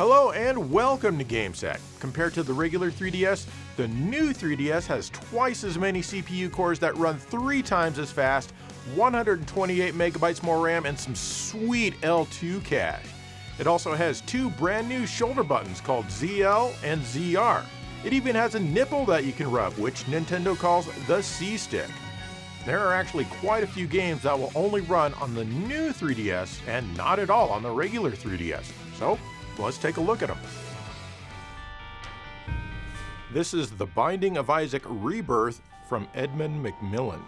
Hello and welcome to GameSec. Compared to the regular 3DS, the new 3DS has twice as many CPU cores that run 3 times as fast, 128 megabytes more RAM, and some sweet L2 cache. It also has 2 brand new shoulder buttons called ZL and ZR. It even has a nipple that you can rub, which Nintendo calls the C-Stick. There are actually quite a few games that will only run on the new 3DS and not at all on the regular 3DS. So, let's take a look at them. This is The Binding of Isaac Rebirth from Edmund Macmillan.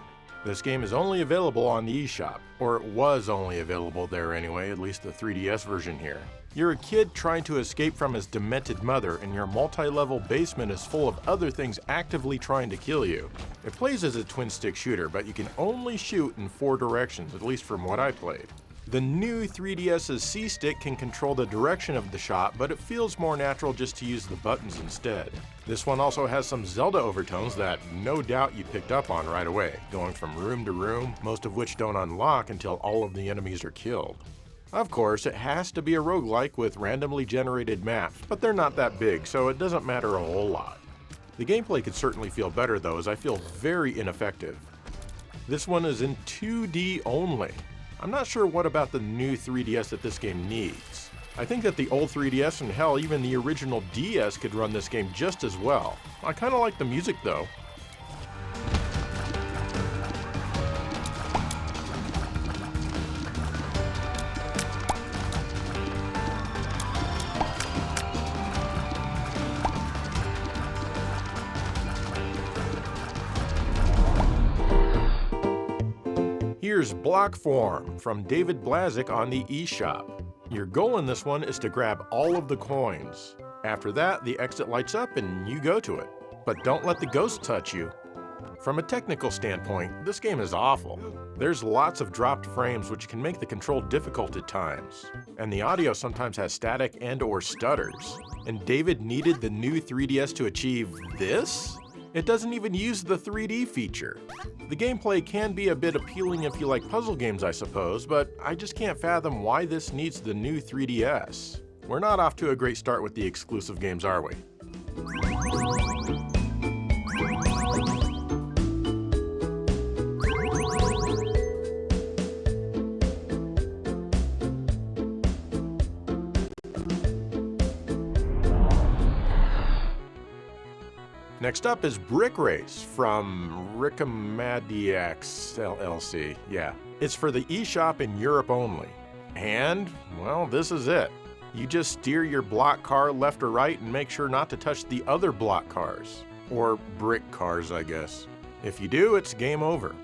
This game is only available on the eShop, or it was only available there anyway, at least the 3DS version here. You're a kid trying to escape from his demented mother, and your multi-level basement is full of other things actively trying to kill you. It plays as a twin-stick shooter, but you can only shoot in 4 directions, at least from what I played. The new 3DS's C-Stick can control the direction of the shot, but it feels more natural just to use the buttons instead. This one also has some Zelda overtones that no doubt you picked up on right away, going from room to room, most of which don't unlock until all of the enemies are killed. Of course, it has to be a roguelike with randomly generated maps, but they're not that big, so it doesn't matter a whole lot. The gameplay could certainly feel better though, as I feel very ineffective. This one is in 2D only. I'm not sure what about the new 3DS that this game needs. I think that the old 3DS and hell, even the original DS could run this game just as well. I kinda like the music though. Here's Block Form from David Blazek on the eShop. Your goal in this one is to grab all of the coins. After that, the exit lights up and you go to it. But don't let the ghost touch you. From a technical standpoint, this game is awful. There's lots of dropped frames which can make the control difficult at times. And the audio sometimes has static and/or stutters. And David needed the new 3DS to achieve this? It doesn't even use the 3D feature. The gameplay can be a bit appealing if you like puzzle games, I suppose, but I just can't fathom why this needs the new 3DS. We're not off to a great start with the exclusive games, are we? Next up is Brick Race from Rickamadiacs LLC. Yeah, it's for the eShop in Europe only. And, well, this is it. You just steer your block car left or right and make sure not to touch the other block cars. Or brick cars, I guess. If you do, it's game over.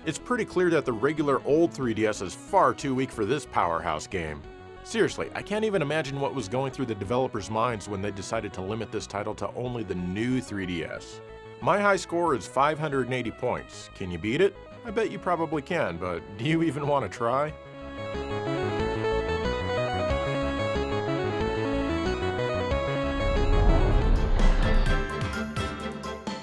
It's pretty clear that the regular old 3DS is far too weak for this powerhouse game. Seriously, I can't even imagine what was going through the developers' minds when they decided to limit this title to only the new 3DS. My high score is 580 points. Can you beat it? I bet you probably can, but do you even want to try?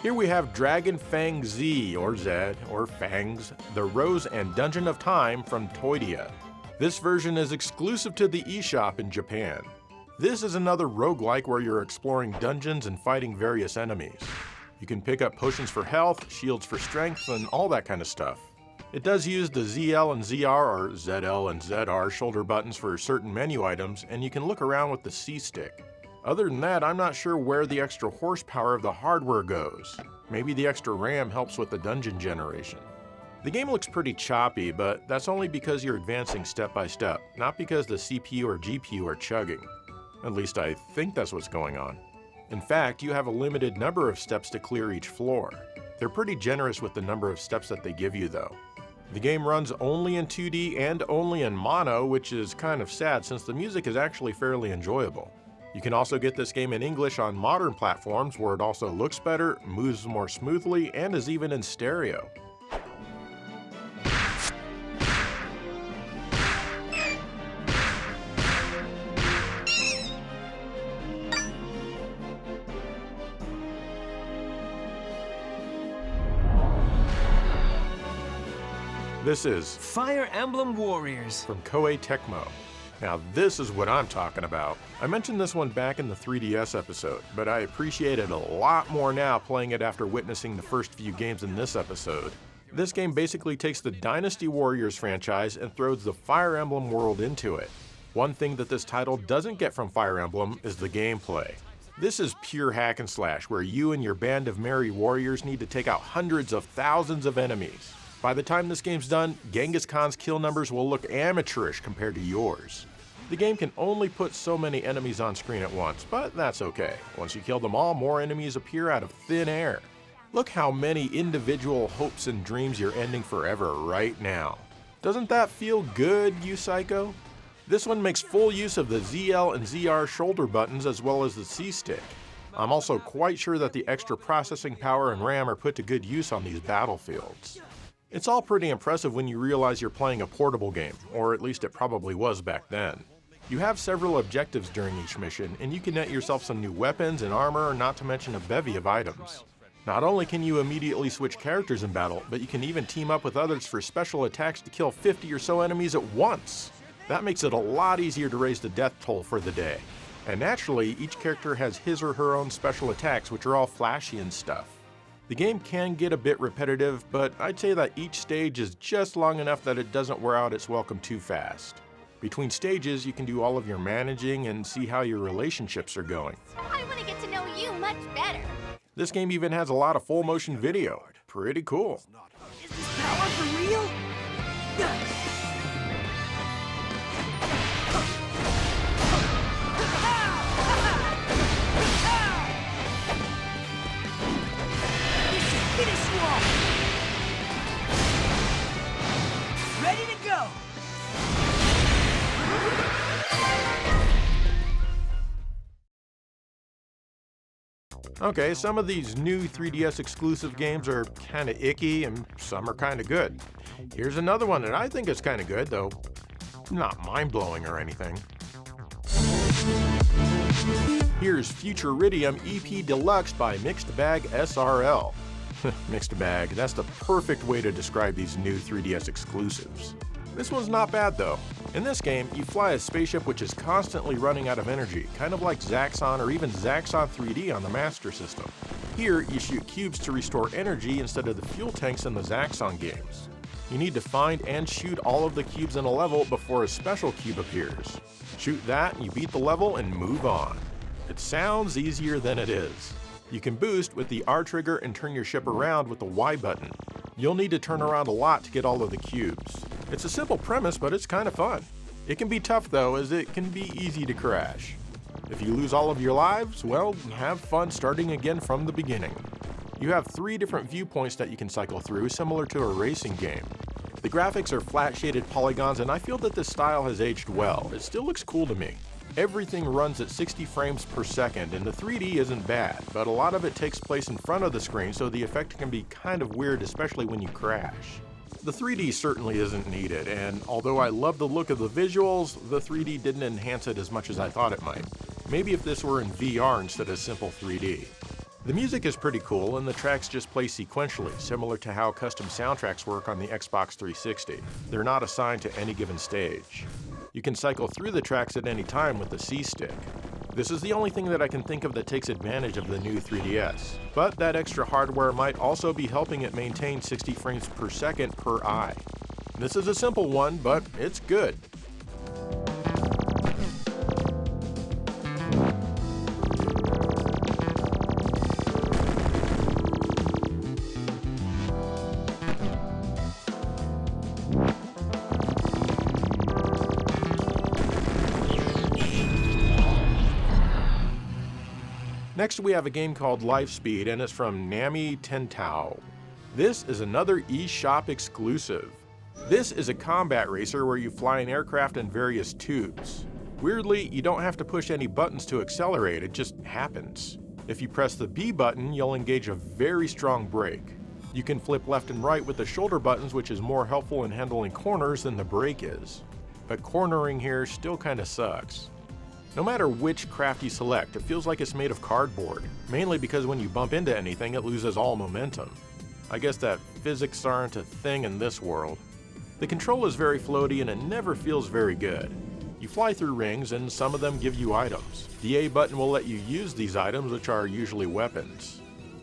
Here we have Dragon Fang Z, or Zed, or Fangs, The Rose and Dungeon of Time from Toydia. This version is exclusive to the eShop in Japan. This is another roguelike where you're exploring dungeons and fighting various enemies. You can pick up potions for health, shields for strength, and all that kind of stuff. It does use the ZL and ZR, or ZL and ZR, shoulder buttons for certain menu items, and you can look around with the C-Stick. Other than that, I'm not sure where the extra horsepower of the hardware goes. Maybe the extra RAM helps with the dungeon generation. The game looks pretty choppy, but that's only because you're advancing step by step, not because the CPU or GPU are chugging. At least I think that's what's going on. In fact, you have a limited number of steps to clear each floor. They're pretty generous with the number of steps that they give you though. The game runs only in 2D and only in mono, which is kind of sad since the music is actually fairly enjoyable. You can also get this game in English on modern platforms where it also looks better, moves more smoothly, and is even in stereo. This is Fire Emblem Warriors from Koei Tecmo. Now this is what I'm talking about. I mentioned this one back in the 3DS episode, but I appreciate it a lot more now playing it after witnessing the first few games in this episode. This game basically takes the Dynasty Warriors franchise and throws the Fire Emblem world into it. One thing that this title doesn't get from Fire Emblem is the gameplay. This is pure hack and slash, where you and your band of merry warriors need to take out hundreds of thousands of enemies. By the time this game's done, Genghis Khan's kill numbers will look amateurish compared to yours. The game can only put so many enemies on screen at once, but that's okay. Once you kill them all, more enemies appear out of thin air. Look how many individual hopes and dreams you're ending forever right now. Doesn't that feel good, you psycho? This one makes full use of the ZL and ZR shoulder buttons as well as the C-stick. I'm also quite sure that the extra processing power and RAM are put to good use on these battlefields. It's all pretty impressive when you realize you're playing a portable game, or at least it probably was back then. You have several objectives during each mission, and you can net yourself some new weapons and armor, not to mention a bevy of items. Not only can you immediately switch characters in battle, but you can even team up with others for special attacks to kill 50 or so enemies at once. That makes it a lot easier to raise the death toll for the day. And naturally, each character has his or her own special attacks, which are all flashy and stuff. The game can get a bit repetitive, but I'd say that each stage is just long enough that it doesn't wear out its welcome too fast. Between stages, you can do all of your managing and see how your relationships are going. I want to get to know you much better. This game even has a lot of full motion video. Pretty cool. Is this power for real? Finish you off! Ready to go! Okay, some of these new 3DS exclusive games are kinda icky and some are kinda good. Here's another one that I think is kinda good, though not mind-blowing or anything. Here's Futuridium EP Deluxe by Mixed Bag SRL. Mixed bag, that's the perfect way to describe these new 3DS exclusives. This one's not bad though. In this game, you fly a spaceship which is constantly running out of energy, kind of like Zaxxon or even Zaxxon 3D on the Master System. Here, you shoot cubes to restore energy instead of the fuel tanks in the Zaxxon games. You need to find and shoot all of the cubes in a level before a special cube appears. Shoot that, and you beat the level and move on. It sounds easier than it is. You can boost with the R trigger and turn your ship around with the Y button. You'll need to turn around a lot to get all of the cubes. It's a simple premise, but it's kind of fun. It can be tough though, as it can be easy to crash. If you lose all of your lives, well, have fun starting again from the beginning. You have 3 different viewpoints that you can cycle through, similar to a racing game. The graphics are flat shaded polygons, and I feel that this style has aged well. It still looks cool to me. Everything runs at 60 frames per second, and the 3D isn't bad, but a lot of it takes place in front of the screen, so the effect can be kind of weird, especially when you crash. The 3D certainly isn't needed, and although I love the look of the visuals, the 3D didn't enhance it as much as I thought it might. Maybe if this were in VR instead of simple 3D. The music is pretty cool, and the tracks just play sequentially, similar to how custom soundtracks work on the Xbox 360. They're not assigned to any given stage. You can cycle through the tracks at any time with the C-stick. This is the only thing that I can think of that takes advantage of the new 3DS, but that extra hardware might also be helping it maintain 60 frames per second per eye. This is a simple one, but it's good. Next we have a game called Lifespeed, and it's from Nami Tentao. This is another eShop exclusive. This is a combat racer where you fly an aircraft in various tubes. Weirdly, you don't have to push any buttons to accelerate, it just happens. If you press the B button, you'll engage a very strong brake. You can flip left and right with the shoulder buttons, which is more helpful in handling corners than the brake is. But cornering here still kinda sucks. No matter which craft you select, it feels like it's made of cardboard, mainly because when you bump into anything, it loses all momentum. I guess that physics aren't a thing in this world. The control is very floaty and it never feels very good. You fly through rings and some of them give you items. The A button will let you use these items, which are usually weapons.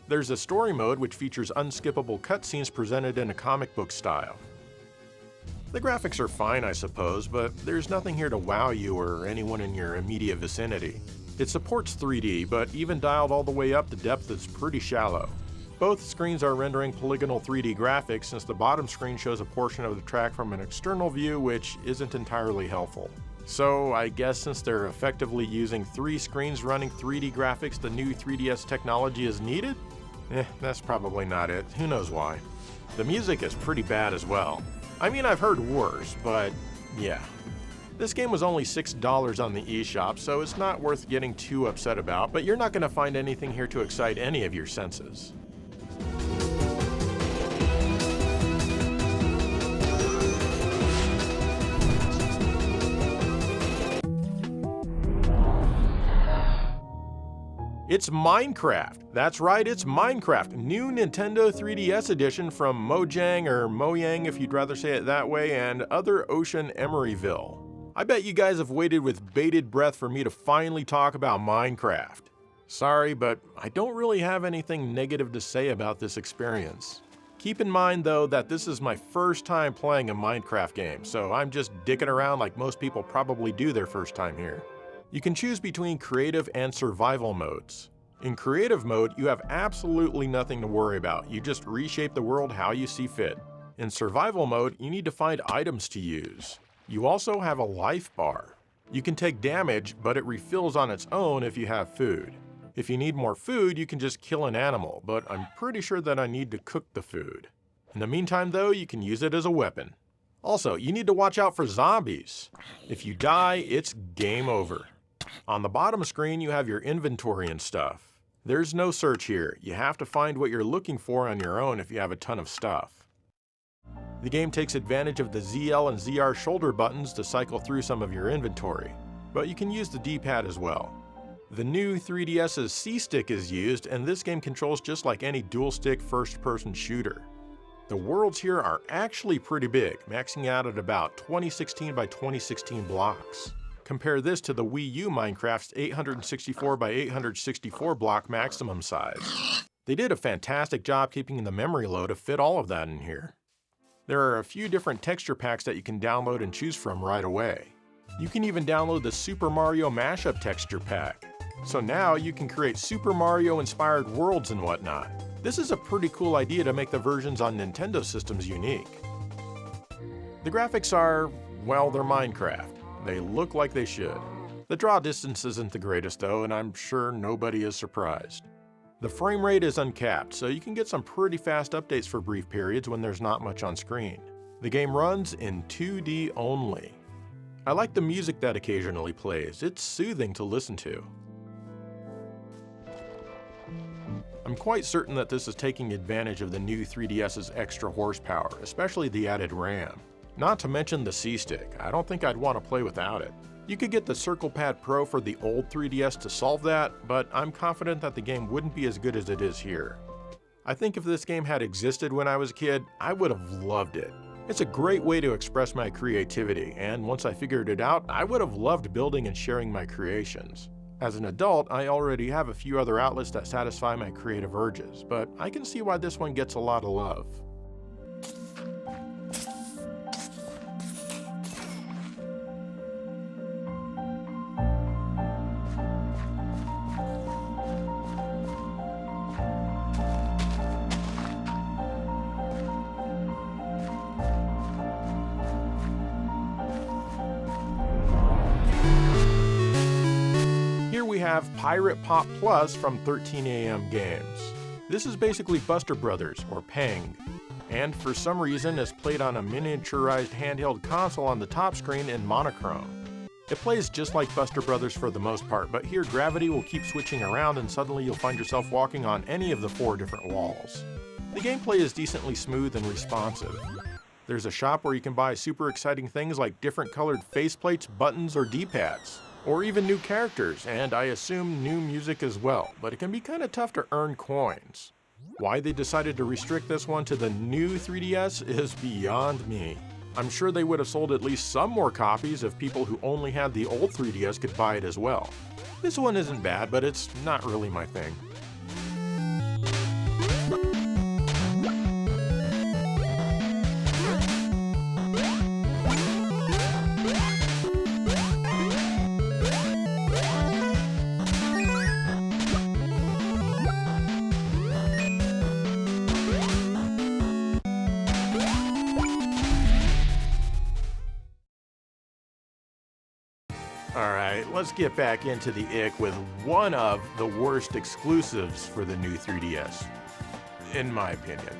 There's a story mode which features unskippable cutscenes presented in a comic book style. The graphics are fine, I suppose, but there's nothing here to wow you or anyone in your immediate vicinity. It supports 3D, but even dialed all the way up, the depth is pretty shallow. Both screens are rendering polygonal 3D graphics, since the bottom screen shows a portion of the track from an external view, which isn't entirely helpful. So I guess since they're effectively using 3 screens running 3D graphics, the new 3DS technology is needed? That's probably not it. Who knows why. The music is pretty bad as well. I mean, I've heard worse, but yeah. This game was only $6 on the eShop, so it's not worth getting too upset about, but you're not going to find anything here to excite any of your senses. It's Minecraft. That's right, it's Minecraft. New Nintendo 3DS edition from Mojang, or Mojang if you'd rather say it that way, and Other Ocean Emeryville. I bet you guys have waited with bated breath for me to finally talk about Minecraft. Sorry, but I don't really have anything negative to say about this experience. Keep in mind though that this is my first time playing a Minecraft game, so I'm just dicking around like most people probably do their first time here. You can choose between creative and survival modes. In creative mode, you have absolutely nothing to worry about. You just reshape the world how you see fit. In survival mode, you need to find items to use. You also have a life bar. You can take damage, but it refills on its own if you have food. If you need more food, you can just kill an animal, but I'm pretty sure that I need to cook the food. In the meantime though, you can use it as a weapon. Also, you need to watch out for zombies. If you die, it's game over. On the bottom screen, you have your inventory and stuff. There's no search here. You have to find what you're looking for on your own if you have a ton of stuff. The game takes advantage of the ZL and ZR shoulder buttons to cycle through some of your inventory, but you can use the D-pad as well. The new 3DS's C-Stick is used, and this game controls just like any dual-stick first-person shooter. The worlds here are actually pretty big, maxing out at about 2016 by 2016 blocks. Compare this to the Wii U Minecraft's 864 by 864 block maximum size. They did a fantastic job keeping the memory low to fit all of that in here. There are a few different texture packs that you can download and choose from right away. You can even download the Super Mario Mashup texture pack. So now you can create Super Mario inspired worlds and whatnot. This is a pretty cool idea to make the versions on Nintendo systems unique. The graphics are, well, they're Minecraft. They look like they should. The draw distance isn't the greatest though, and I'm sure nobody is surprised. The frame rate is uncapped, so you can get some pretty fast updates for brief periods when there's not much on screen. The game runs in 2D only. I like the music that occasionally plays. It's soothing to listen to. I'm quite certain that this is taking advantage of the new 3DS's extra horsepower, especially the added RAM. Not to mention the C-Stick. I don't think I'd want to play without it. You could get the CirclePad Pro for the old 3DS to solve that, but I'm confident that the game wouldn't be as good as it is here. I think if this game had existed when I was a kid, I would have loved it. It's a great way to express my creativity, and once I figured it out, I would have loved building and sharing my creations. As an adult, I already have a few other outlets that satisfy my creative urges, but I can see why this one gets a lot of love. Here we have Pirate Pop Plus from 13AM Games. This is basically Buster Brothers, or Pang, and for some reason is played on a miniaturized handheld console on the top screen in monochrome. It plays just like Buster Brothers for the most part, but here gravity will keep switching around and suddenly you'll find yourself walking on any of the 4 different walls. The gameplay is decently smooth and responsive. There's a shop where you can buy super exciting things like different colored faceplates, buttons, or D-pads. Or even new characters, and I assume new music as well, but it can be kinda tough to earn coins. Why they decided to restrict this one to the new 3DS is beyond me. I'm sure they would have sold at least some more copies if people who only had the old 3DS could buy it as well. This one isn't bad, but it's not really my thing. Alright, let's get back into the ick with one of the worst exclusives for the new 3DS, in my opinion.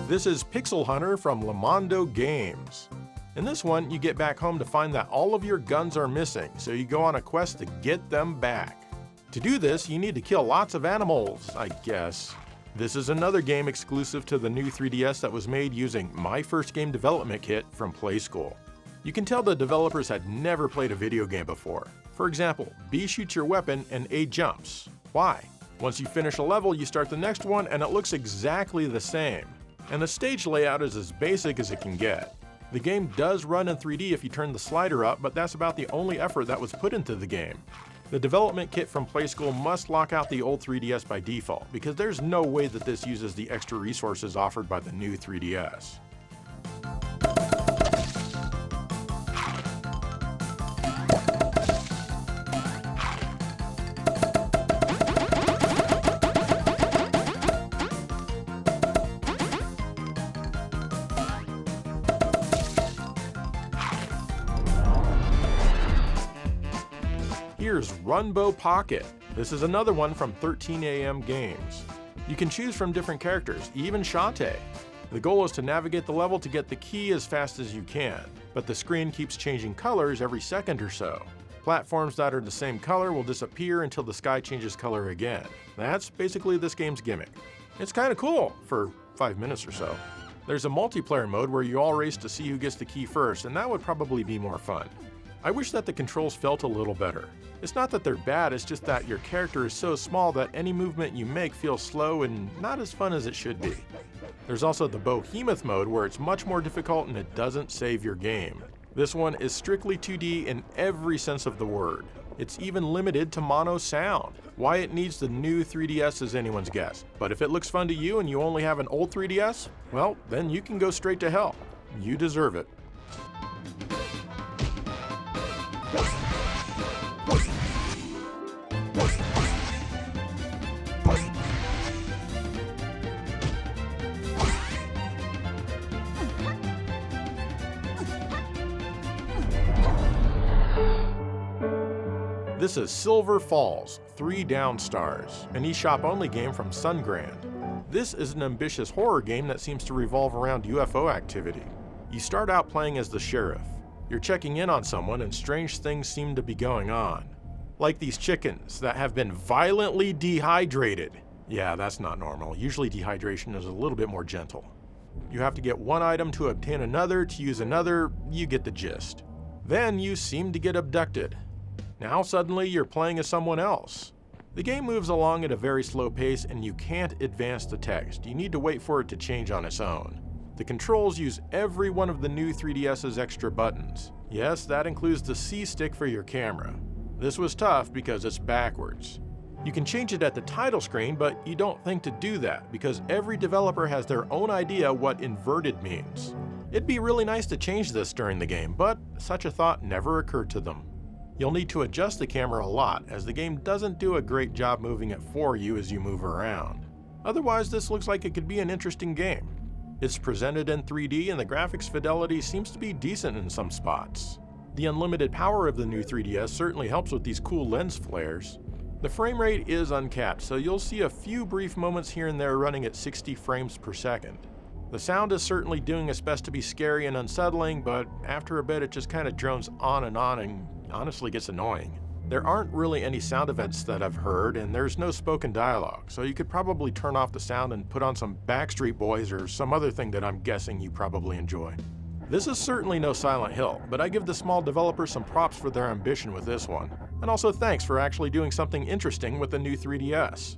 This is Pixel Hunter from Lamondo Games. In this one, you get back home to find that all of your guns are missing, so you go on a quest to get them back. To do this, you need to kill lots of animals, I guess. This is another game exclusive to the new 3DS that was made using My First Game Development Kit from Playschool. You can tell the developers had never played a video game before. For example, B shoots your weapon and A jumps. Why? Once you finish a level, you start the next one and it looks exactly the same. And the stage layout is as basic as it can get. The game does run in 3D if you turn the slider up, but that's about the only effort that was put into the game. The development kit from Playschool must lock out the old 3DS by default, because there's no way that this uses the extra resources offered by the new 3DS. Here's Runbow Pocket. This is another one from 13AM Games. You can choose from different characters, even Shantae. The goal is to navigate the level to get the key as fast as you can, but the screen keeps changing colors every second or so. Platforms that are the same color will disappear until the sky changes color again. That's basically this game's gimmick. It's kinda cool, for 5 minutes or so. There's a multiplayer mode where you all race to see who gets the key first, and that would probably be more fun. I wish that the controls felt a little better. It's not that they're bad, it's just that your character is so small that any movement you make feels slow and not as fun as it should be. There's also the Behemoth mode where it's much more difficult and it doesn't save your game. This one is strictly 2D in every sense of the word. It's even limited to mono sound. Why it needs the new 3DS is anyone's guess. But if it looks fun to you and you only have an old 3DS, well, then you can go straight to hell. You deserve it. This is Silver Falls, 3 Down Stars, an eShop-only game from Sungrand. This is an ambitious horror game that seems to revolve around UFO activity. You start out playing as the sheriff. You're checking in on someone and strange things seem to be going on. Like these chickens that have been violently dehydrated. Yeah, that's not normal. Usually dehydration is a little bit more gentle. You have to get one item to obtain another, to use another, you get the gist. Then you seem to get abducted. Now suddenly you're playing as someone else. The game moves along at a very slow pace and you can't advance the text. You need to wait for it to change on its own. The controls use every one of the new 3DS's extra buttons. Yes, that includes the C stick for your camera. This was tough because it's backwards. You can change it at the title screen, but you don't think to do that because every developer has their own idea what inverted means. It'd be really nice to change this during the game, but such a thought never occurred to them. You'll need to adjust the camera a lot, as the game doesn't do a great job moving it for you as you move around. Otherwise, this looks like it could be an interesting game. It's presented in 3D and the graphics fidelity seems to be decent in some spots. The unlimited power of the new 3DS certainly helps with these cool lens flares. The frame rate is uncapped, so you'll see a few brief moments here and there running at 60 frames per second. The sound is certainly doing its best to be scary and unsettling, but after a bit it just kind of drones on and honestly gets annoying. There aren't really any sound events that I've heard, and there's no spoken dialogue, so you could probably turn off the sound and put on some Backstreet Boys or some other thing that I'm guessing you probably enjoy. This is certainly no Silent Hill, but I give the small developers some props for their ambition with this one. And also thanks for actually doing something interesting with the new 3DS.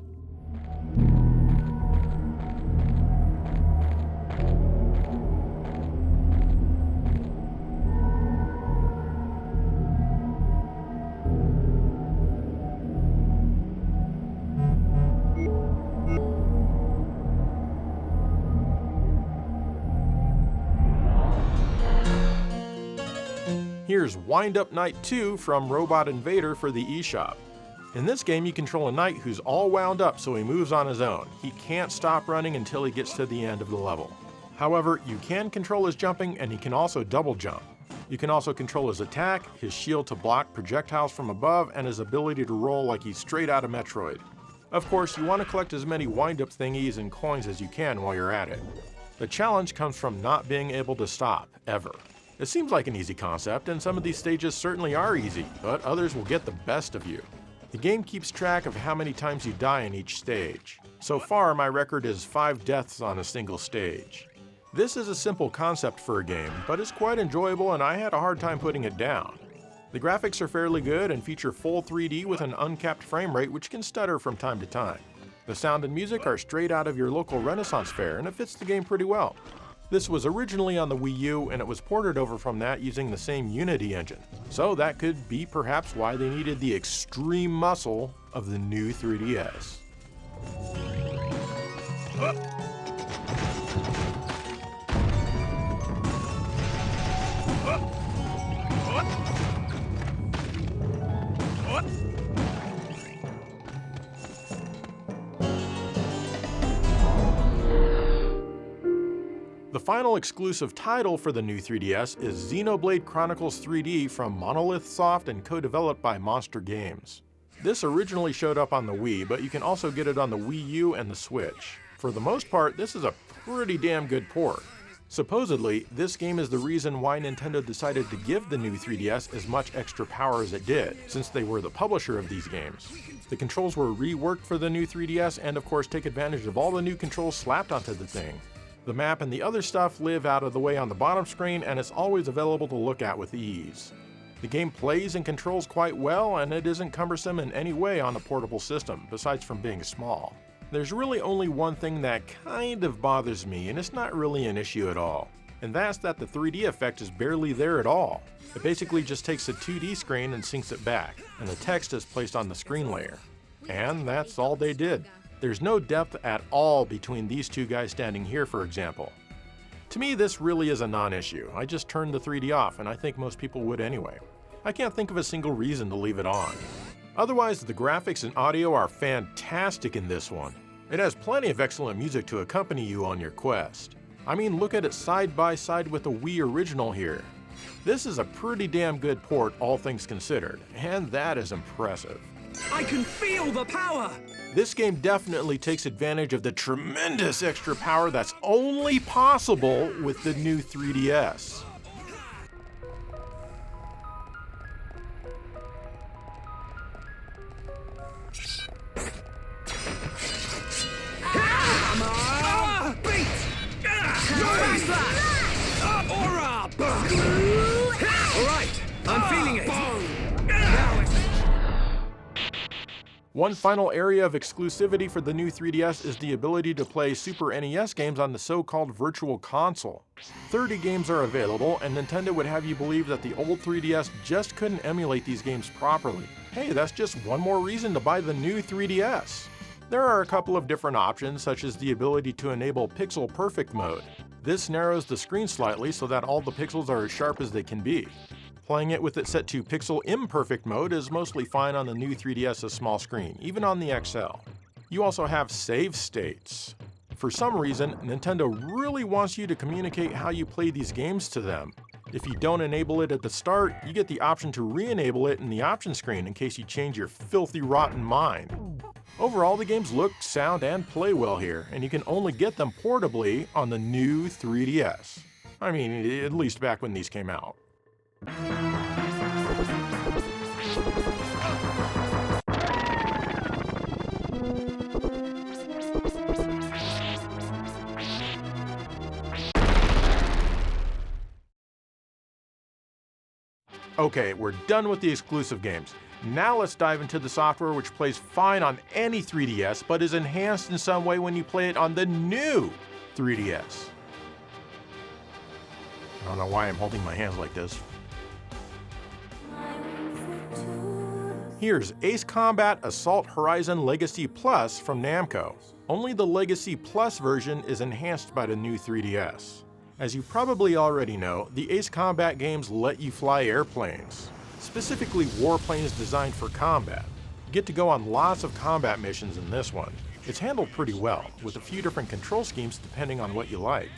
here's Wind Up Knight 2 from Robot Invader for the eShop. In this game, you control a knight who's all wound up so he moves on his own. He can't stop running until he gets to the end of the level. However, you can control his jumping, and he can also double jump. You can also control his attack, his shield to block projectiles from above, and his ability to roll like he's straight out of Metroid. Of course, you want to collect as many wind-up thingies and coins as you can while you're at it. The challenge comes from not being able to stop, ever. It seems like an easy concept, and some of these stages certainly are easy, but others will get the best of you. The game keeps track of how many times you die in each stage. So far, my record is 5 deaths on a single stage. This is a simple concept for a game, but it's quite enjoyable and I had a hard time putting it down. The graphics are fairly good and feature full 3D with an uncapped frame rate which can stutter from time to time. The sound and music are straight out of your local Renaissance fair and it fits the game pretty well. This was originally on the Wii U and it was ported over from that using the same Unity engine. So that could be perhaps why they needed the extreme muscle of the new 3DS. The final exclusive title for the new 3DS is Xenoblade Chronicles 3D from Monolith Soft and co-developed by Monster Games. This originally showed up on the Wii, but you can also get it on the Wii U and the Switch. For the most part, this is a pretty damn good port. Supposedly, this game is the reason why Nintendo decided to give the new 3DS as much extra power as it did, since they were the publisher of these games. The controls were reworked for the new 3DS and of course take advantage of all the new controls slapped onto the thing. The map and the other stuff live out of the way on the bottom screen and it's always available to look at with ease. The game plays and controls quite well and it isn't cumbersome in any way on a portable system, besides from being small. There's really only one thing that kind of bothers me and it's not really an issue at all. And that's that the 3D effect is barely there at all. It basically just takes a 2D screen and syncs it back, and the text is placed on the screen layer. And that's all they did. There's no depth at all between these two guys standing here, for example. To me, this really is a non-issue. I just turned the 3D off, and I think most people would anyway. I can't think of a single reason to leave it on. Otherwise, the graphics and audio are fantastic in this one. It has plenty of excellent music to accompany you on your quest. I mean, look at it side by side with the Wii original here. This is a pretty damn good port, all things considered, and that is impressive. I can feel the power! This game definitely takes advantage of the tremendous extra power that's only possible with the new 3DS. Alright, I'm feeling it! One final area of exclusivity for the new 3DS is the ability to play Super NES games on the so-called Virtual Console. 30 games are available, and Nintendo would have you believe that the old 3DS just couldn't emulate these games properly. Hey, that's just one more reason to buy the new 3DS. There are a couple of different options, such as the ability to enable Pixel Perfect mode. This narrows the screen slightly so that all the pixels are as sharp as they can be. Playing it with it set to Pixel Imperfect mode is mostly fine on the new 3DS's small screen, even on the XL. You also have save states. For some reason, Nintendo really wants you to communicate how you play these games to them. If you don't enable it at the start, you get the option to re-enable it in the option screen in case you change your filthy rotten mind. Overall, the games look, sound, and play well here, and you can only get them portably on the new 3DS. I mean, at least back when these came out. Okay, we're done with the exclusive games. Now let's dive into the software which plays fine on any 3DS, but is enhanced in some way when you play it on the new 3DS. I don't know why I'm holding my hands like this. Here's Ace Combat Assault Horizon Legacy Plus from Namco. Only the Legacy Plus version is enhanced by the new 3DS. As you probably already know, the Ace Combat games let you fly airplanes, specifically warplanes designed for combat. You get to go on lots of combat missions in this one. It's handled pretty well, with a few different control schemes depending on what you like.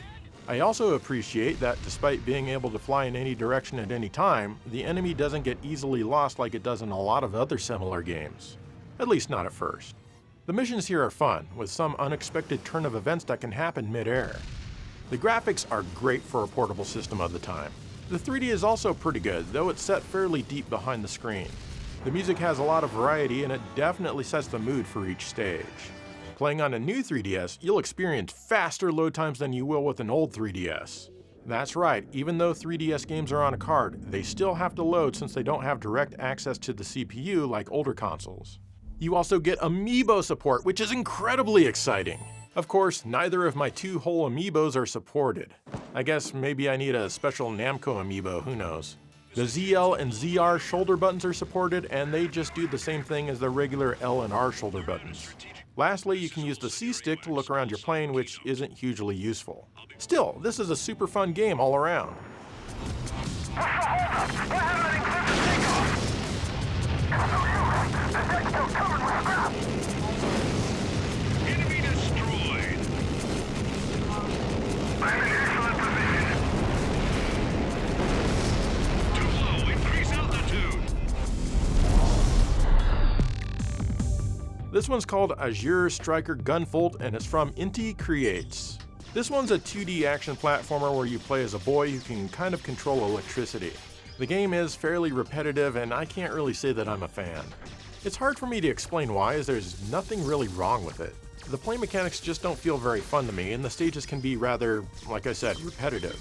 I also appreciate that despite being able to fly in any direction at any time, the enemy doesn't get easily lost like it does in a lot of other similar games. At least not at first. The missions here are fun, with some unexpected turn of events that can happen mid-air. The graphics are great for a portable system of the time. The 3D is also pretty good, though it's set fairly deep behind the screen. The music has a lot of variety and it definitely sets the mood for each stage. Playing on a new 3DS, you'll experience faster load times than you will with an old 3DS. That's right, even though 3DS games are on a card, they still have to load since they don't have direct access to the CPU like older consoles. You also get Amiibo support, which is incredibly exciting. Of course, neither of my two whole Amiibos are supported. I guess maybe I need a special Namco Amiibo, who knows. The ZL and ZR shoulder buttons are supported, and they just do the same thing as the regular L and R shoulder buttons. Lastly, you can use the C-stick to look around your plane, which isn't hugely useful. Still, this is a super fun game all around. Enemy destroyed. I'm in excellent position. Too low. Increase altitude. This one's called Azure Striker Gunvolt, and it's from Inti Creates. This one's a 2D action platformer where you play as a boy who can kind of control electricity. The game is fairly repetitive, and I can't really say that I'm a fan. It's hard for me to explain why, as there's nothing really wrong with it. The play mechanics just don't feel very fun to me, and the stages can be rather, like I said, repetitive.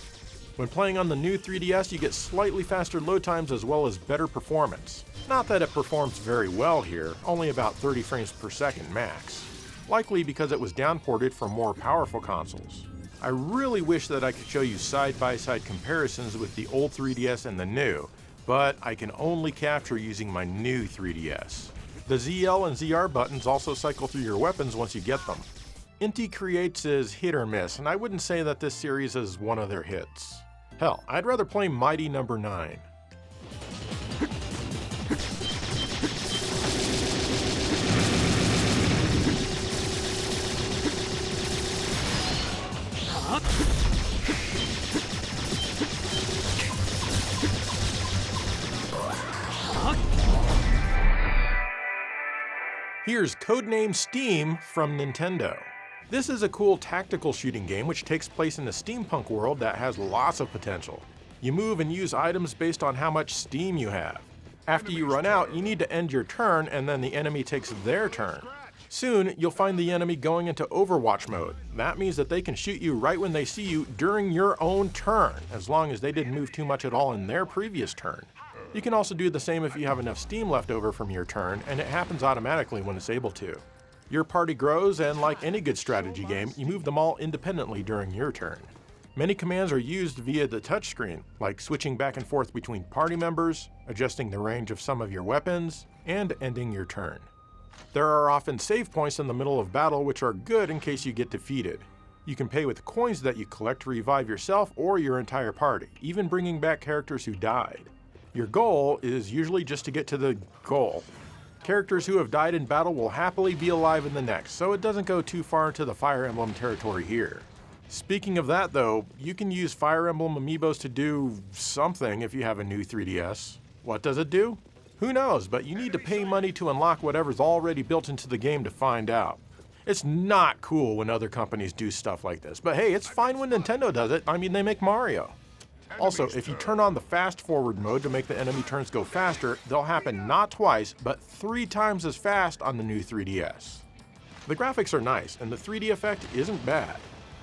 When playing on the new 3DS, you get slightly faster load times as well as better performance. Not that it performs very well here, only about 30 frames per second max. Likely because it was downported from more powerful consoles. I really wish that I could show you side-by-side comparisons with the old 3DS and the new, but I can only capture using my new 3DS. The ZL and ZR buttons also cycle through your weapons once you get them. Inti Creates is hit or miss, and I wouldn't say that this series is one of their hits. Hell, I'd rather play Mighty No. 9. Here's Codename Steam from Nintendo. This is a cool tactical shooting game which takes place in a steampunk world that has lots of potential. You move and use items based on how much steam you have. After you run out, you need to end your turn and then the enemy takes their turn. Soon, you'll find the enemy going into Overwatch mode. That means that they can shoot you right when they see you during your own turn, as long as they didn't move too much at all in their previous turn. You can also do the same if you have enough steam left over from your turn, and it happens automatically when it's able to. Your party grows, and like any good strategy game, you move them all independently during your turn. Many commands are used via the touchscreen, like switching back and forth between party members, adjusting the range of some of your weapons, and ending your turn. There are often save points in the middle of battle which are good in case you get defeated. You can pay with coins that you collect to revive yourself or your entire party, even bringing back characters who died. Your goal is usually just to get to the goal. Characters who have died in battle will happily be alive in the next, so it doesn't go too far into the Fire Emblem territory here. Speaking of that though, you can use Fire Emblem Amiibos to do something if you have a new 3DS. What does it do? Who knows, but you need to pay money to unlock whatever's already built into the game to find out. It's not cool when other companies do stuff like this, but hey, it's fine when Nintendo does it. I mean, they make Mario. Also, if you turn on the fast forward mode to make the enemy turns go faster, they'll happen not twice, but 3 times as fast on the new 3DS. The graphics are nice, and the 3D effect isn't bad.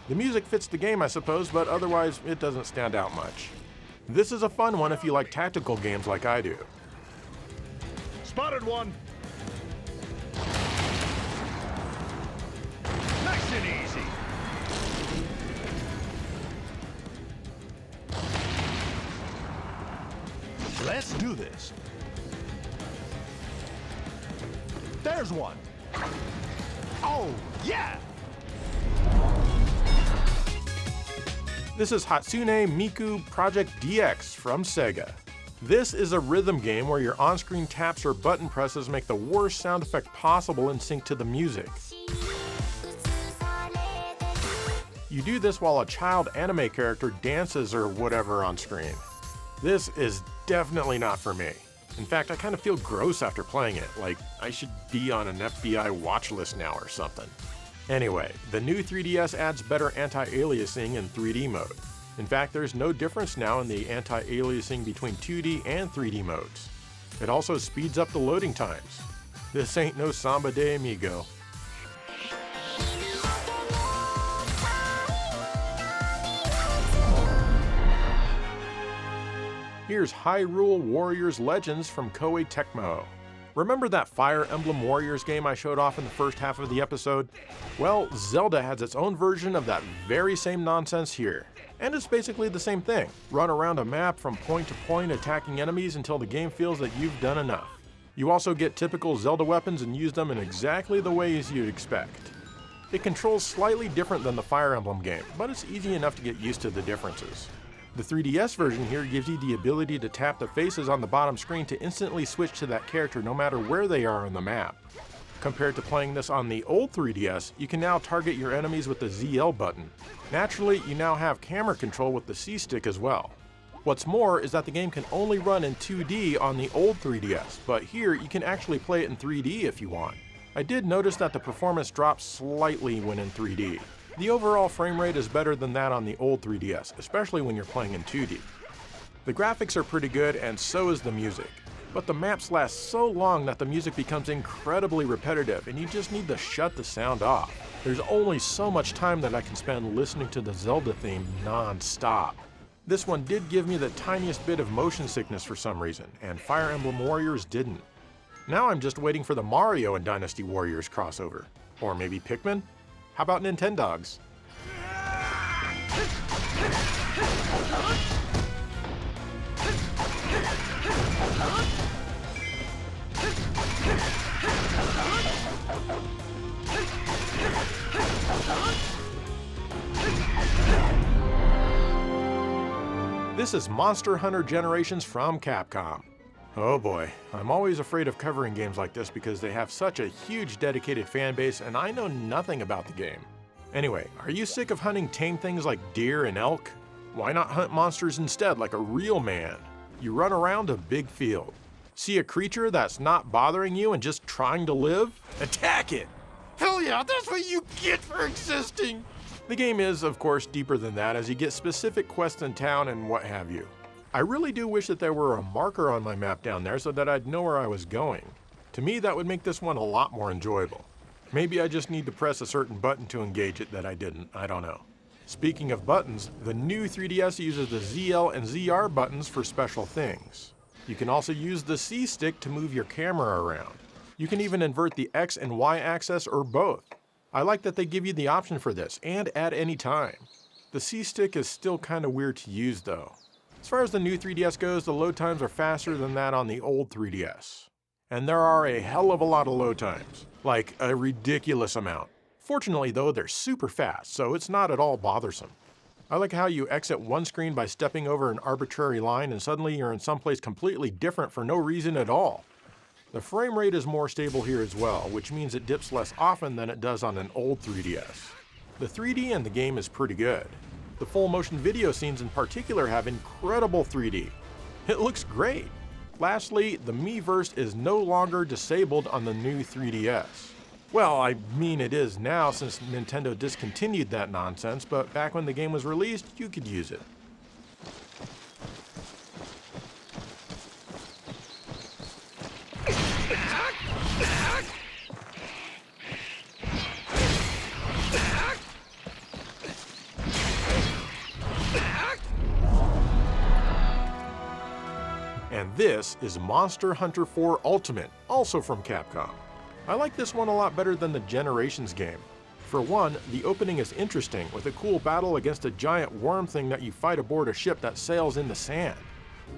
The music fits the game, I suppose, but otherwise it doesn't stand out much. This is a fun one if you like tactical games like I do. Spotted one. Nice and easy. Let's do this. There's one. Oh, yeah! This is Hatsune Miku Project DX from Sega. This is a rhythm game where your on-screen taps or button presses make the worst sound effect possible in sync to the music. You do this while a child anime character dances or whatever on screen. This is definitely not for me. In fact, I kind of feel gross after playing it, like I should be on an FBI watch list now or something. Anyway, the new 3DS adds better anti-aliasing in 3D mode. In fact, there's no difference now in the anti-aliasing between 2D and 3D modes. It also speeds up the loading times. This ain't no Samba de Amigo. Here's Hyrule Warriors Legends from Koei Tecmo. Remember that Fire Emblem Warriors game I showed off in the first half of the episode? Well, Zelda has its own version of that very same nonsense here. And it's basically the same thing. Run around a map from point to point attacking enemies until the game feels that you've done enough. You also get typical Zelda weapons and use them in exactly the ways you'd expect. It controls slightly different than the Fire Emblem game, but it's easy enough to get used to the differences. The 3DS version here gives you the ability to tap the faces on the bottom screen to instantly switch to that character no matter where they are on the map. Compared to playing this on the old 3DS, you can now target your enemies with the ZL button. Naturally, you now have camera control with the C-stick as well. What's more is that the game can only run in 2D on the old 3DS, but here you can actually play it in 3D if you want. I did notice that the performance drops slightly when in 3D. The overall frame rate is better than that on the old 3DS, especially when you're playing in 2D. The graphics are pretty good and so is the music. But the maps last so long that the music becomes incredibly repetitive and you just need to shut the sound off. There's only so much time that I can spend listening to the Zelda theme non-stop. This one did give me the tiniest bit of motion sickness for some reason, and Fire Emblem Warriors didn't. Now I'm just waiting for the Mario and Dynasty Warriors crossover. Or maybe Pikmin? How about Nintendogs? This is Monster Hunter Generations from Capcom. Oh boy, I'm always afraid of covering games like this because they have such a huge dedicated fan base and I know nothing about the game. Anyway, are you sick of hunting tame things like deer and elk? Why not hunt monsters instead like a real man? You run around a big field. See a creature that's not bothering you and just trying to live? Attack it! Hell yeah, that's what you get for existing! The game is, of course, deeper than that as you get specific quests in town and what have you. I really do wish that there were a marker on my map down there so that I'd know where I was going. To me, that would make this one a lot more enjoyable. Maybe I just need to press a certain button to engage it that I didn't, I don't know. Speaking of buttons, the new 3DS uses the ZL and ZR buttons for special things. You can also use the C-stick to move your camera around. You can even invert the X and Y axis or both. I like that they give you the option for this, and at any time. The C-stick is still kind of weird to use though. As far as the new 3DS goes, the load times are faster than that on the old 3DS. And there are a hell of a lot of load times, like a ridiculous amount. Fortunately though, they're super fast, so it's not at all bothersome. I like how you exit one screen by stepping over an arbitrary line and suddenly you're in someplace completely different for no reason at all. The frame rate is more stable here as well, which means it dips less often than it does on an old 3DS. The 3D in the game is pretty good. The full motion video scenes in particular have incredible 3D. It looks great. Lastly, the Miiverse is no longer disabled on the new 3DS. Well, I mean it is now since Nintendo discontinued that nonsense, but back when the game was released, you could use it. And this is Monster Hunter 4 Ultimate, also from Capcom. I like this one a lot better than the Generations game. For one, the opening is interesting, with a cool battle against a giant worm thing that you fight aboard a ship that sails in the sand.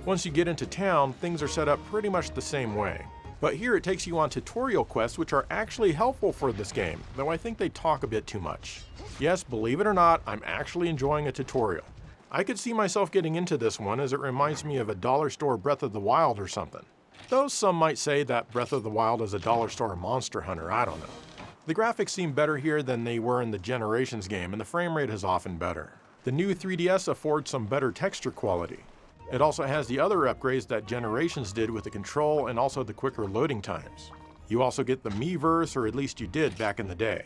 Once you get into town, things are set up pretty much the same way. But here it takes you on tutorial quests which are actually helpful for this game, though I think they talk a bit too much. Yes, believe it or not, I'm actually enjoying a tutorial. I could see myself getting into this one as it reminds me of a dollar store Breath of the Wild or something. Though some might say that Breath of the Wild is a dollar store Monster Hunter, I don't know. The graphics seem better here than they were in the Generations game, and the frame rate is often better. The new 3DS affords some better texture quality. It also has the other upgrades that Generations did with the control and also the quicker loading times. You also get the Miiverse, or at least you did back in the day.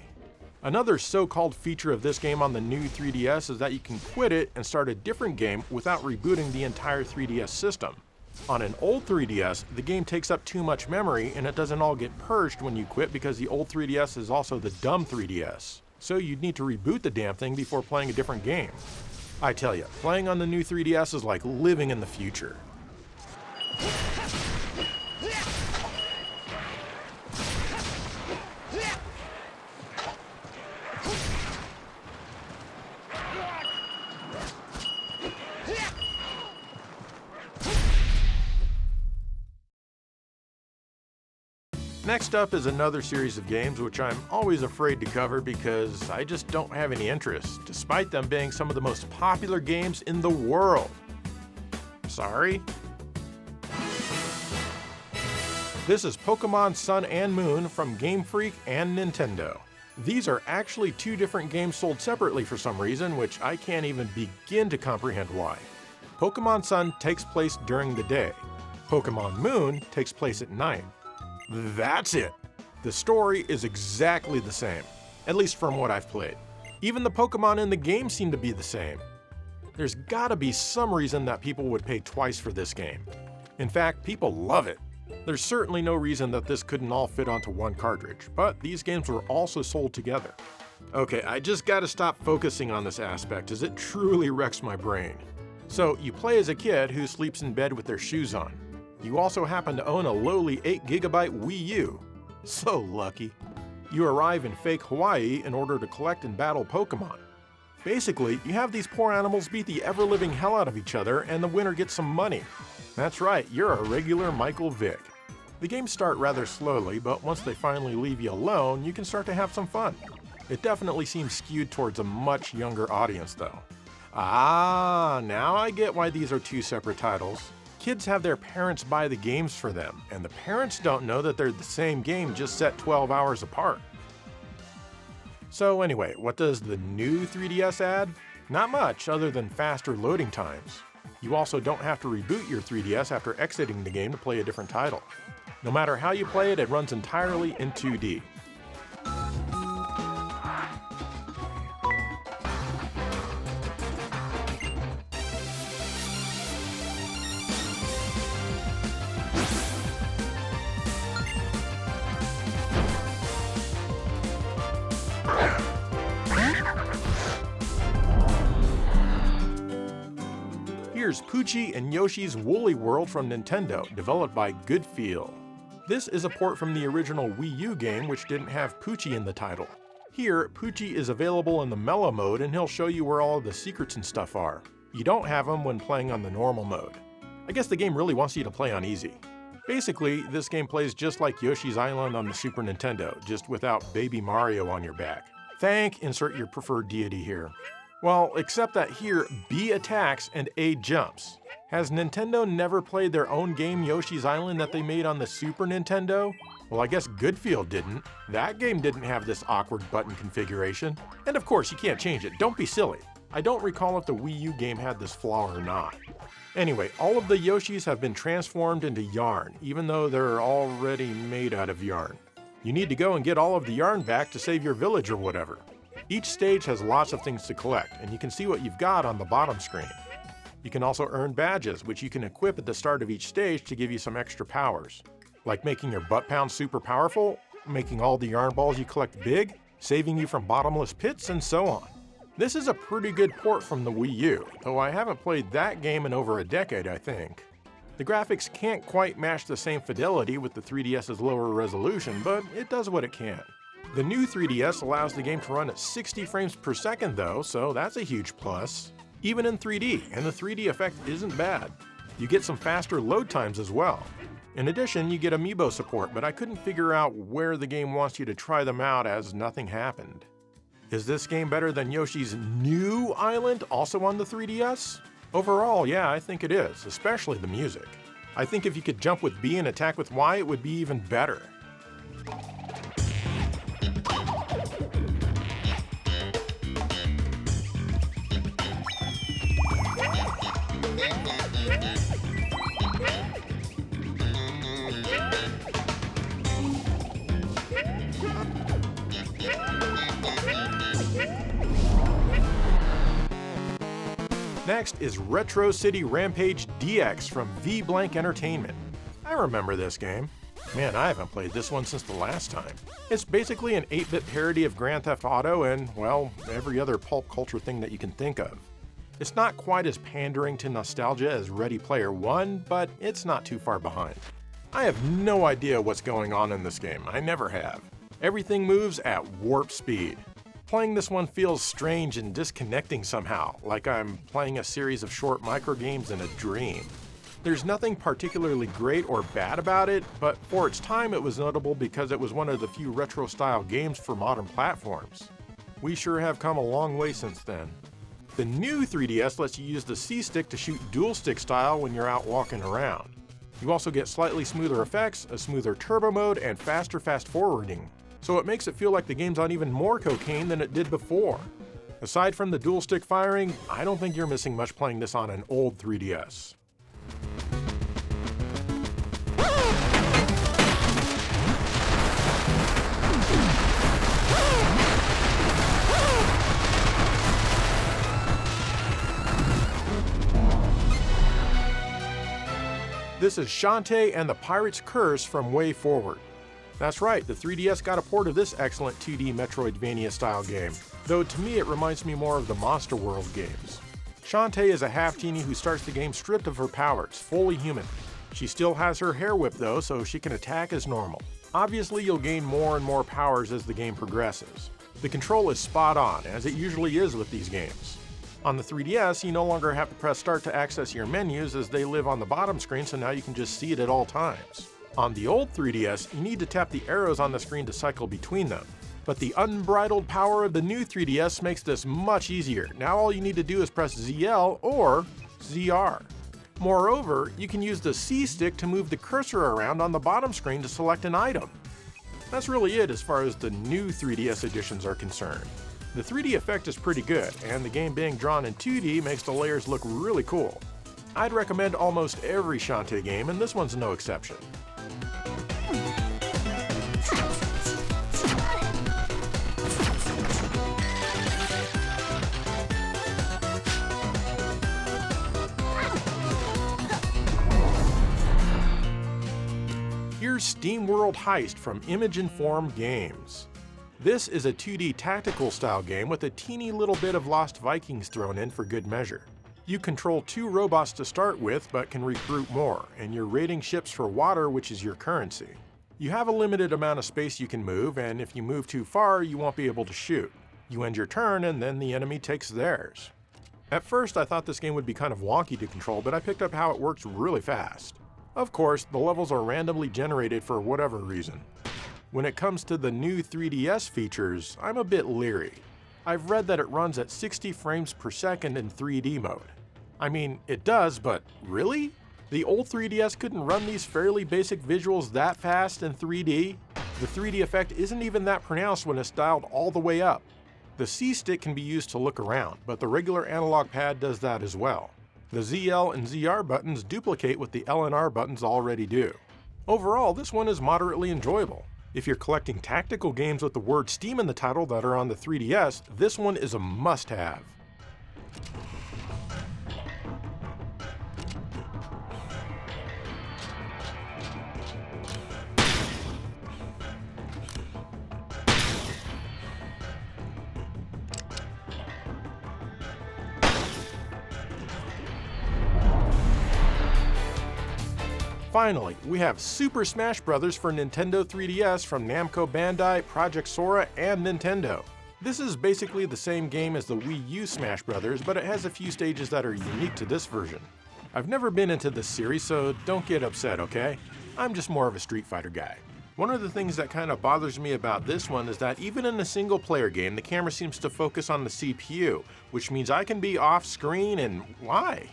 Another so-called feature of this game on the new 3DS is that you can quit it and start a different game without rebooting the entire 3DS system. On an old 3DS, the game takes up too much memory and it doesn't all get purged when you quit because the old 3DS is also the dumb 3DS. So you'd need to reboot the damn thing before playing a different game. I tell you, playing on the new 3DS is like living in the future. Next up is another series of games which I'm always afraid to cover because I just don't have any interest, despite them being some of the most popular games in the world. Sorry? This is Pokémon Sun and Moon from Game Freak and Nintendo. These are actually two different games sold separately for some reason, which I can't even begin to comprehend why. Pokémon Sun takes place during the day. Pokémon Moon takes place at night. That's it! The story is exactly the same, at least from what I've played. Even the Pokémon in the game seem to be the same. There's gotta be some reason that people would pay twice for this game. In fact, people love it. There's certainly no reason that this couldn't all fit onto one cartridge, but these games were also sold together. Okay, I just gotta stop focusing on this aspect as it truly wrecks my brain. So, you play as a kid who sleeps in bed with their shoes on. You also happen to own a lowly 8GB Wii U. So lucky. You arrive in fake Hawaii in order to collect and battle Pokémon. Basically, you have these poor animals beat the ever-living hell out of each other and the winner gets some money. That's right, you're a regular Michael Vick. The games start rather slowly, but once they finally leave you alone, you can start to have some fun. It definitely seems skewed towards a much younger audience though. Ah, now I get why these are two separate titles. Kids have their parents buy the games for them, and the parents don't know that they're the same game just set 12 hours apart. So anyway, what does the new 3DS add? Not much, other than faster loading times. You also don't have to reboot your 3DS after exiting the game to play a different title. No matter how you play it, it runs entirely in 2D. Here's Poochy and Yoshi's Woolly World from Nintendo, developed by Goodfeel. This is a port from the original Wii U game which didn't have Poochy in the title. Here, Poochy is available in the mellow mode and he'll show you where all of the secrets and stuff are. You don't have him when playing on the normal mode. I guess the game really wants you to play on easy. Basically, this game plays just like Yoshi's Island on the Super Nintendo, just without Baby Mario on your back. Insert your preferred deity here. Well, except that here, B attacks and A jumps. Has Nintendo never played their own game Yoshi's Island that they made on the Super Nintendo? Well, I guess Goodfeel didn't. That game didn't have this awkward button configuration. And of course, you can't change it, don't be silly. I don't recall if the Wii U game had this flaw or not. Anyway, all of the Yoshis have been transformed into yarn, even though they're already made out of yarn. You need to go and get all of the yarn back to save your village or whatever. Each stage has lots of things to collect, and you can see what you've got on the bottom screen. You can also earn badges, which you can equip at the start of each stage to give you some extra powers. Like making your butt pound super powerful, making all the yarn balls you collect big, saving you from bottomless pits, and so on. This is a pretty good port from the Wii U, though I haven't played that game in over a decade, I think. The graphics can't quite match the same fidelity with the 3DS's lower resolution, but it does what it can. The new 3DS allows the game to run at 60 frames per second though, so that's a huge plus. Even in 3D, and the 3D effect isn't bad. You get some faster load times as well. In addition, you get amiibo support, but I couldn't figure out where the game wants you to try them out as nothing happened. Is this game better than Yoshi's New Island, also on the 3DS? Overall, yeah, I think it is, especially the music. I think if you could jump with B and attack with Y, it would be even better. Next is Retro City Rampage DX from V-Blank Entertainment. I remember this game. Man, I haven't played this one since the last time. It's basically an 8-bit parody of Grand Theft Auto and, well, every other pulp culture thing that you can think of. It's not quite as pandering to nostalgia as Ready Player One, but it's not too far behind. I have no idea what's going on in this game. I never have. Everything moves at warp speed. Playing this one feels strange and disconnecting somehow, like I'm playing a series of short microgames in a dream. There's nothing particularly great or bad about it, but for its time it was notable because it was one of the few retro-style games for modern platforms. We sure have come a long way since then. The new 3DS lets you use the C-stick to shoot dual-stick style when you're out walking around. You also get slightly smoother effects, a smoother turbo mode, and faster fast-forwarding. So it makes it feel like the game's on even more cocaine than it did before. Aside from the dual stick firing, I don't think you're missing much playing this on an old 3DS. This is Shantae and the Pirate's Curse from Way Forward. That's right, the 3DS got a port of this excellent 2D Metroidvania-style game, though to me it reminds me more of the Monster World games. Shantae is a half-teenie who starts the game stripped of her powers, fully human. She still has her hair whip though, so she can attack as normal. Obviously you'll gain more and more powers as the game progresses. The control is spot on, as it usually is with these games. On the 3DS, you no longer have to press start to access your menus as they live on the bottom screen, so now you can just see it at all times. On the old 3DS, you need to tap the arrows on the screen to cycle between them. But the unbridled power of the new 3DS makes this much easier. Now all you need to do is press ZL or ZR. Moreover, you can use the C-stick to move the cursor around on the bottom screen to select an item. That's really it as far as the new 3DS editions are concerned. The 3D effect is pretty good, and the game being drawn in 2D makes the layers look really cool. I'd recommend almost every Shantae game, and this one's no exception. Here's SteamWorld Heist from Image Inform Games. This is a 2D tactical style game with a teeny little bit of Lost Vikings thrown in for good measure. You control 2 robots to start with, but can recruit more, and you're raiding ships for water, which is your currency. You have a limited amount of space you can move, and if you move too far, you won't be able to shoot. You end your turn, and then the enemy takes theirs. At first, I thought this game would be kind of wonky to control, but I picked up how it works really fast. Of course, the levels are randomly generated for whatever reason. When it comes to the new 3DS features, I'm a bit leery. I've read that it runs at 60 frames per second in 3D mode. I mean, it does, but really? The old 3DS couldn't run these fairly basic visuals that fast in 3D? The 3D effect isn't even that pronounced when it's dialed all the way up. The C-stick can be used to look around, but the regular analog pad does that as well. The ZL and ZR buttons duplicate what the L and R buttons already do. Overall, this one is moderately enjoyable. If you're collecting tactical games with the word Steam in the title that are on the 3DS, this one is a must-have. Finally, we have Super Smash Bros. For Nintendo 3DS from Namco Bandai, Project Sora, and Nintendo. This is basically the same game as the Wii U Smash Bros., but it has a few stages that are unique to this version. I've never been into this series, so don't get upset, okay? I'm just more of a Street Fighter guy. One of the things that kind of bothers me about this one is that even in a single player game, the camera seems to focus on the CPU, which means I can be off screen, and why?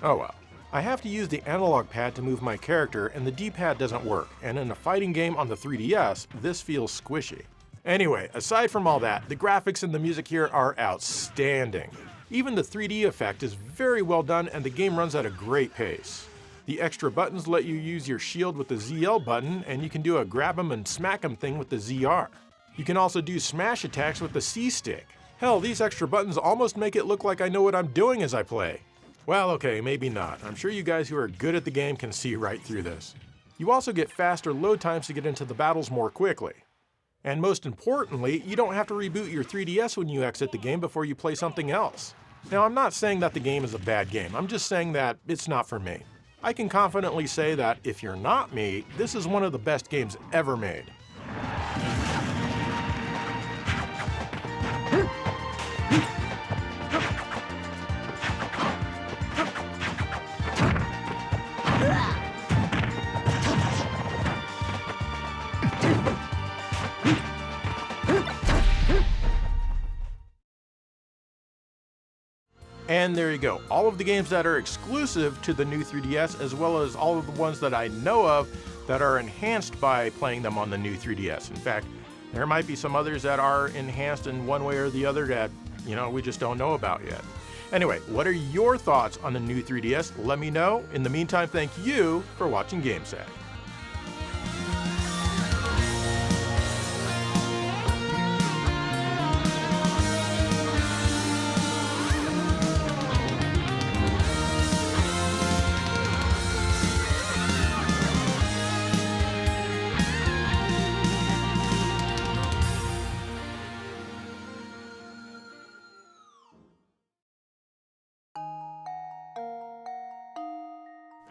Oh well. I have to use the analog pad to move my character, and the D-pad doesn't work, and in a fighting game on the 3DS, this feels squishy. Anyway, aside from all that, the graphics and the music here are outstanding. Even the 3D effect is very well done, and the game runs at a great pace. The extra buttons let you use your shield with the ZL button, and you can do a grab 'em and smack 'em thing with the ZR. You can also do smash attacks with the C-stick. Hell, these extra buttons almost make it look like I know what I'm doing as I play. Well, okay, maybe not. I'm sure you guys who are good at the game can see right through this. You also get faster load times to get into the battles more quickly. And most importantly, you don't have to reboot your 3DS when you exit the game before you play something else. Now, I'm not saying that the game is a bad game, I'm just saying that it's not for me. I can confidently say that if you're not me, this is one of the best games ever made. And there you go, all of the games that are exclusive to the new 3DS, as well as all of the ones that I know of that are enhanced by playing them on the new 3DS. In fact, there might be some others that are enhanced in one way or the other that, we just don't know about yet. Anyway, what are your thoughts on the new 3DS? Let me know. In the meantime, thank you for watching GameSack.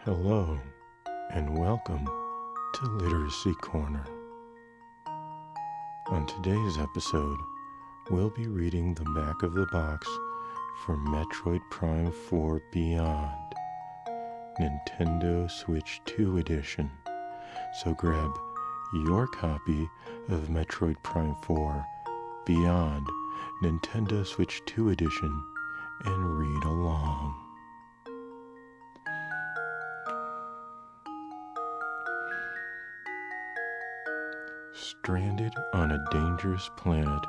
Hello, and welcome to Literacy Corner. On today's episode, we'll be reading the back of the box for Metroid Prime 4 Beyond, Nintendo Switch 2 Edition. So grab your copy of Metroid Prime 4 Beyond, Nintendo Switch 2 Edition, and read along. Stranded on a dangerous planet,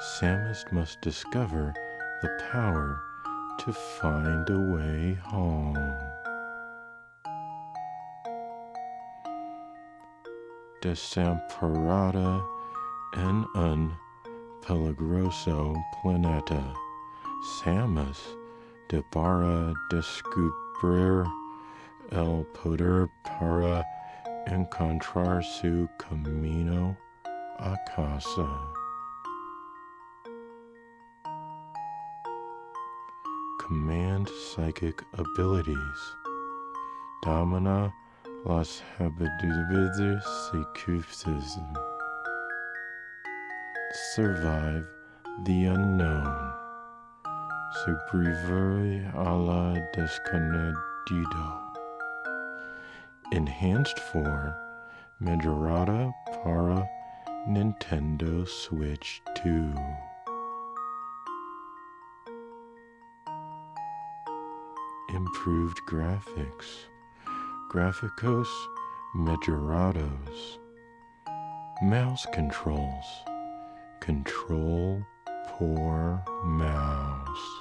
Samus must discover the power to find a way home. Desamparata en un peligroso planeta, Samus deberá descubrir el poder para encontrar su camino a casa. Command psychic abilities. Domina las habilidades psíquicas. Survive the unknown. Sobrevivir a la desconocido. Enhanced for Majorata para Nintendo Switch 2. Improved graphics. Gráficos mejorados. Mouse controls. Control por mouse.